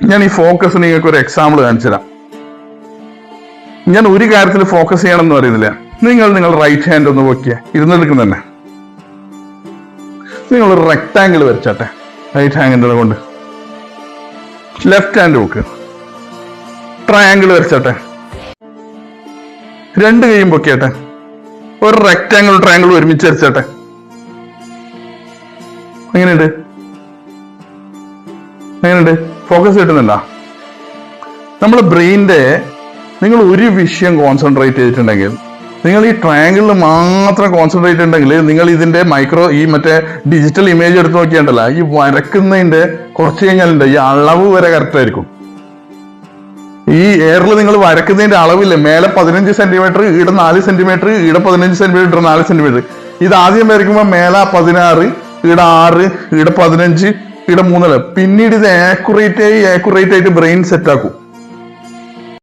ഞാൻ ഈ ഫോക്കസ് നിങ്ങൾക്ക് ഒരു എക്സാമ്പിൾ കാണിച്ചു തരാം. ഞാൻ ഒരു കാര്യത്തിൽ ഫോക്കസ് ചെയ്യണം എന്ന് പറയുന്നില്ല. നിങ്ങൾ റൈറ്റ് ഹാൻഡ് ഒന്ന് നോക്കിയ ഇരുന്നെടുക്കുന്ന തന്നെ നിങ്ങൾ ഒരു റെക്ടാങ്കിൾ വരച്ചാട്ടെ റൈറ്റ് ഹാൻഡിനെ കൊണ്ട്. ലെഫ്റ്റ് ഹാൻഡ് നോക്ക്, ട്രയാങ്കിൾ വരച്ചാട്ടെ. രണ്ട് കൈയും പൊക്കിയാട്ടെ. ഒരു റെക്ടാങ്കിൾ ട്രയാങ്കിൾ ഒരുമിച്ച് വരച്ചാട്ടെ. എങ്ങനെയുണ്ട്? ഫോക്കസ് കിട്ടുന്നുണ്ടോ? നമ്മൾ ബ്രെയിനിന്റെ നിങ്ങൾ ഒരു വിഷയം കോൺസെൻട്രേറ്റ് ചെയ്തിട്ടുണ്ടെങ്കിൽ, നിങ്ങൾ ഈ ട്രയാങ്കിളിൽ മാത്രം കോൺസെൻട്രേറ്റ് ഉണ്ടെങ്കിൽ, നിങ്ങൾ ഇതിന്റെ ഈ മറ്റേ ഡിജിറ്റൽ ഇമേജ് എടുത്ത് നോക്കിയാണ്ടല്ല, ഈ വരക്കുന്നതിന്റെ കുറച്ച് കഴിഞ്ഞാലുണ്ട് ഈ അളവ് വരെ കറക്റ്റ് ആയിരിക്കും. ഈ എയറിൽ നിങ്ങൾ വരക്കുന്നതിന്റെ അളവില്ലേ, മേലെ 15 സെന്റിമീറ്റർ, ഈടെ 4 സെന്റിമീറ്റർ, ഈടെ 15 സെന്റിമീറ്റർ, 4 സെന്റിമീറ്റർ. ഇത് ആദ്യം വരയ്ക്കുമ്പോൾ മേലെ 16, ഈടെ 6, ഈടെ 15, ഈടെ 3. പിന്നീട് ഇത് ആക്യുറേറ്റ് ആയിട്ട് ബ്രെയിൻ സെറ്റ് ആക്കും.